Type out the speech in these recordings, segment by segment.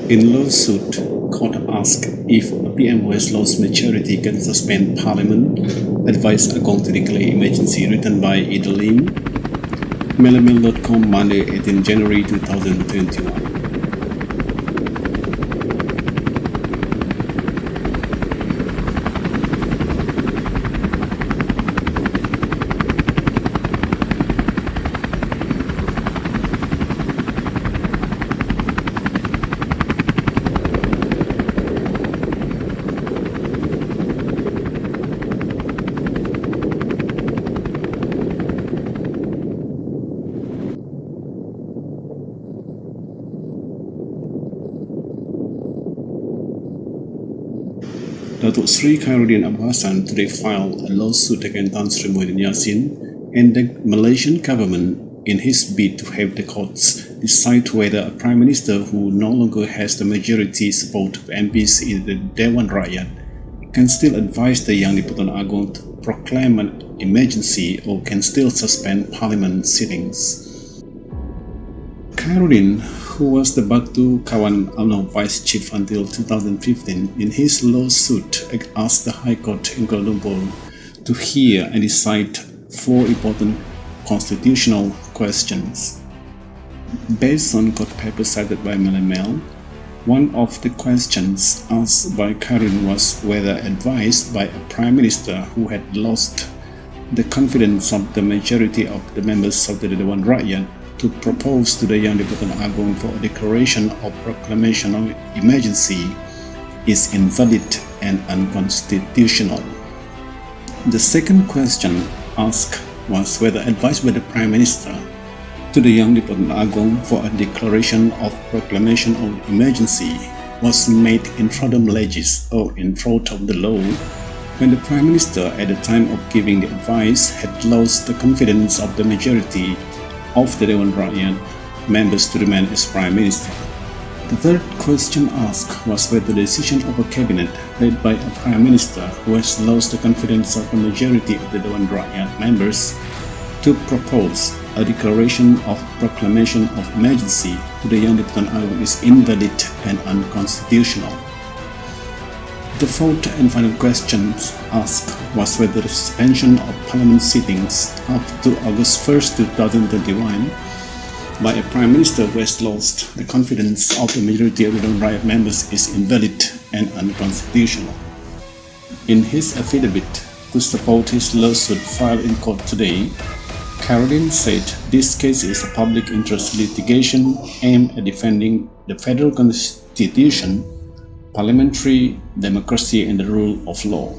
In lawsuit, court asked if a PM who has lost majority can suspend parliament. Advice Agong to declare emergency, written by Ida Lim. Mail.com, Monday, 18 January 2021. Datuk Sri Khairuddin Abu Hassan today filed a lawsuit against Tan Sri Muhyiddin Yassin and the Malaysian government in his bid to have the courts decide whether a Prime Minister who no longer has the majority support of MPs in the Dewan Rakyat can still advise the Yang di-Pertuan Agong to proclaim an emergency or can still suspend parliament sittings. Khairuddin, who was the Batu Kawan UMNO vice chief until 2015, in his lawsuit asked the High Court in Kuala Lumpur to hear and decide 4 important constitutional questions. Based on court papers cited by Mail, one of the questions asked by Khairuddin was whether advised by a Prime Minister who had lost the confidence of the majority of the members of the Dewan Rakyat to propose to the Yang di-Pertuan Agong for a declaration of proclamation of emergency is invalid and unconstitutional. The second question asked was whether advice by the Prime Minister to the Yang di-Pertuan Agong for a declaration of proclamation of emergency was made in front of legis or in front of the law when the Prime Minister at the time of giving the advice had lost the confidence of the majority of the Dewan Rakyat members to remain as Prime Minister. The third question asked was whether the decision of a cabinet led by a Prime Minister who has lost the confidence of the majority of the Dewan Rakyat members to propose a declaration of proclamation of emergency to the Yang di-Pertuan Agong is invalid and unconstitutional. The fourth and final question asked was whether the suspension of parliament sittings up to August 1st, 2021 by a Prime Minister who has lost the confidence of the majority of the Dewan Rakyat members is invalid and unconstitutional. In his affidavit to support his lawsuit filed in court today, Khairuddin said this case is a public interest litigation aimed at defending the federal constitution, parliamentary democracy and the rule of law.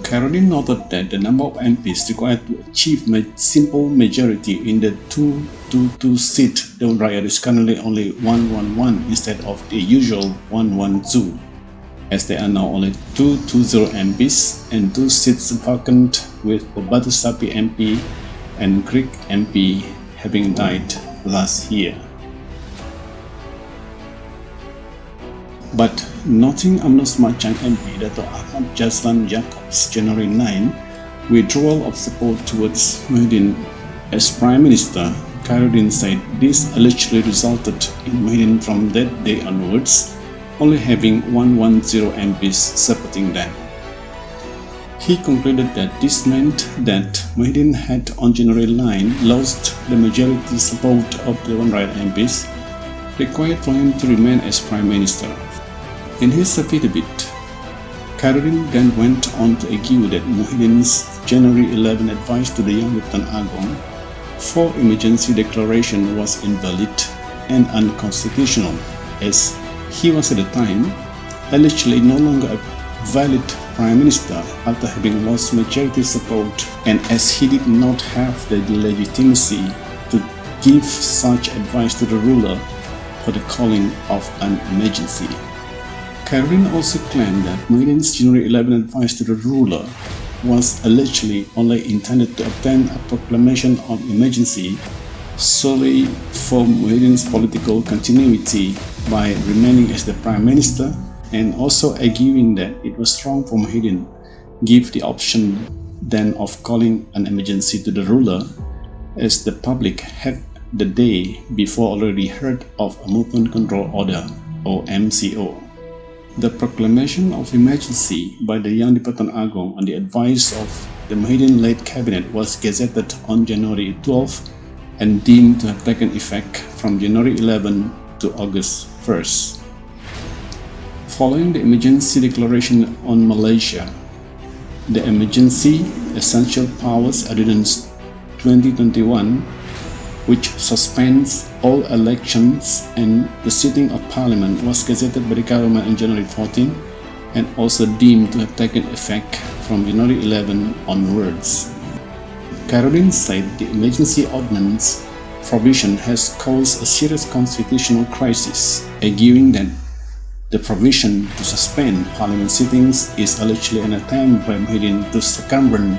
Khairuddin noted that the number of MPs required to achieve a simple majority in the 222 seat Dewan Rakyat is currently only 111 instead of the usual 112, as there are now only 220 MPs and 2 seats vacant, with the Batu Sapi MP and Greek MP having died last year. But noting UMNO's Machang MP Dato' Ahmad Jazlan Yaakoob's January 9 withdrawal of support towards Muhyiddin as Prime Minister, Khairuddin said this allegedly resulted in Muhyiddin from that day onwards only having 110 MPs supporting them. He concluded that this meant that Muhyiddin had on January 9 lost the majority support of the Dewan Rakyat MPs required for him to remain as Prime Minister. In his affidavit, Khairuddin then went on to argue that Muhyiddin's January 11 advice to the Yang di-Pertuan Agong for emergency declaration was invalid and unconstitutional, as he was at the time allegedly no longer a valid Prime Minister after having lost majority support, and as he did not have the legitimacy to give such advice to the ruler for the calling of an emergency. Khairuddin also claimed that Muhyiddin's January 11 advice to the ruler was allegedly only intended to obtain a proclamation of emergency solely for Muhyiddin's political continuity by remaining as the Prime Minister, and also arguing that it was wrong for Muhyiddin give the option then of calling an emergency to the ruler, as the public had the day before already heard of a movement control order or MCO. The proclamation of emergency by the Yang di-Pertuan Agong on the advice of the Muhyiddin-led cabinet was gazetted on January 12 and deemed to have taken effect from January 11 to August 1st. Following the emergency declaration on Malaysia, the Emergency Essential Powers Ordinance 2021, which suspends all elections and the sitting of Parliament, was gazetted by the government on January 14 and also deemed to have taken effect from January 11 onwards. Khairuddin said the emergency ordinance provision has caused a serious constitutional crisis, arguing that the provision to suspend Parliament sittings is allegedly an attempt by Muhyiddin to circumvent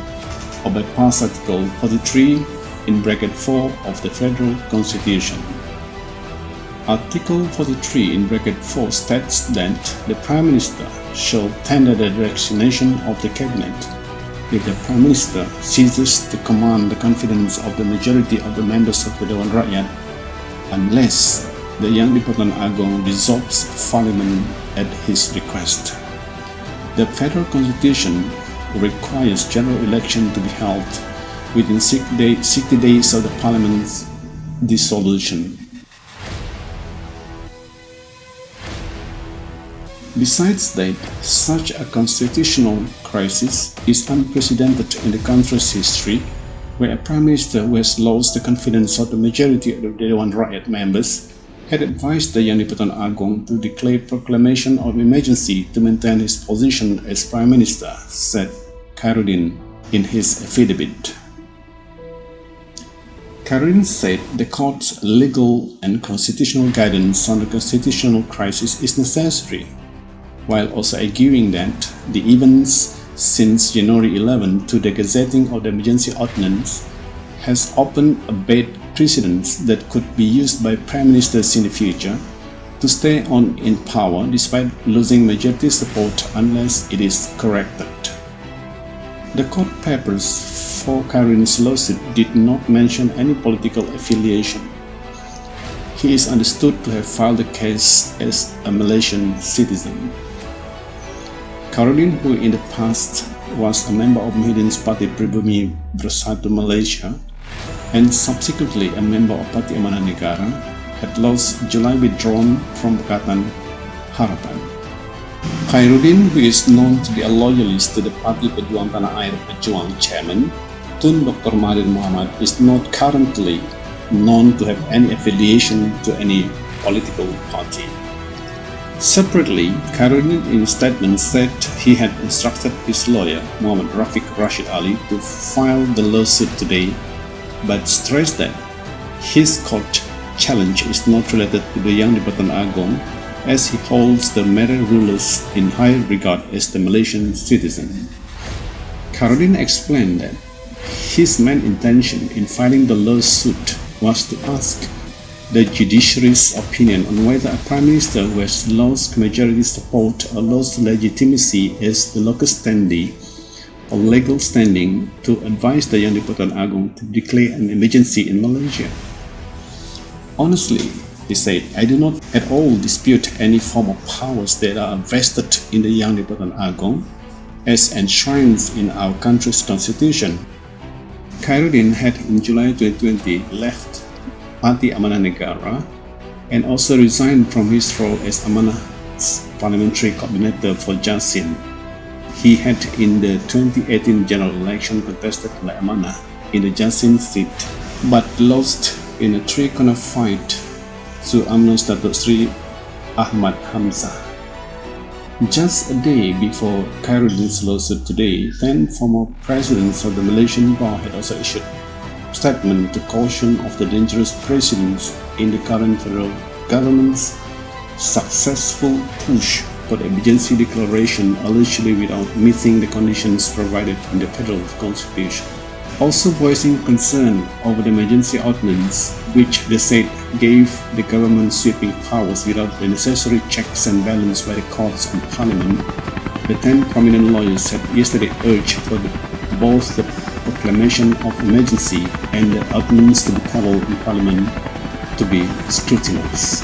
or bypass Article 43 in bracket 4 of the Federal Constitution. Article 43 in bracket 4 states that the Prime Minister shall tender the resignation of the Cabinet if the Prime Minister ceases to command the confidence of the majority of the members of the Dewan Rakyat unless the Yang di-Pertuan Agong dissolves Parliament at his request. The Federal Constitution requires general election to be held within 60 days of the Parliament's dissolution. Besides that, such a constitutional crisis is unprecedented in the country's history, where a Prime Minister who has lost the confidence of the majority of the Dewan Rakyat members had advised the Yang di-Pertuan Agong to declare proclamation of emergency to maintain his position as Prime Minister, said Khairuddin in his affidavit. Khairuddin said the court's legal and constitutional guidance on the constitutional crisis is necessary, while also arguing that the events since January 11 to the gazetting of the emergency ordinance has opened a bad precedent that could be used by prime ministers in the future to stay on in power despite losing majority support unless it is corrected. The court papers for Khairuddin's lawsuit did not mention any political affiliation. He is understood to have filed the case as a Malaysian citizen. Khairuddin, who in the past was a member of Muhyiddin's party Pribumi Bersatu Malaysia and subsequently a member of Parti Amanah Negara, had last July withdrawn from Pakatan Harapan. Khairuddin, who is known to be a loyalist to the Parti Pejuang Tanah Air Pejuang chairman, Tun Dr. Mahathir Mohamad, is not currently known to have any affiliation to any political party. Separately, Khairuddin in a statement said he had instructed his lawyer, Muhammad Rafiq Rashid Ali, to file the lawsuit today, but stressed that his court challenge is not related to the Yang di-Pertuan Agong, as he holds the matter rulers in high regard as the Malaysian citizen. Khairuddin explained that his main intention in filing the lawsuit was to ask the judiciary's opinion on whether a prime minister who has lost majority support or lost legitimacy as the locus standi or legal standing to advise the Yang di-Pertuan Agong to declare an emergency in Malaysia. Honestly, he said, I do not at all dispute any form of powers that are vested in the Yang di-Pertuan Agong as enshrined in our country's constitution. Khairuddin had in July 2020 left Parti Amanah Negara and also resigned from his role as Amanah's parliamentary coordinator for Jasin. He had in the 2018 general election contested by Amanah in the Jasin seat, but lost in a three-corner fight to UMNO's Datuk Sri Ahmad Hamzah. Just a day before Khairuddin's lawsuit today, 10 former presidents of the Malaysian bar had also issued statement to caution of the dangerous precedents in the current federal government's successful push for the emergency declaration allegedly without meeting the conditions provided in the federal constitution. Also voicing concern over the emergency ordinance, which they said gave the government sweeping powers without the necessary checks and balance by the courts and parliament, the 10 prominent lawyers had yesterday urged for both the proclamation of emergency and the ordinance to be tabled in Parliament to be scrutinized.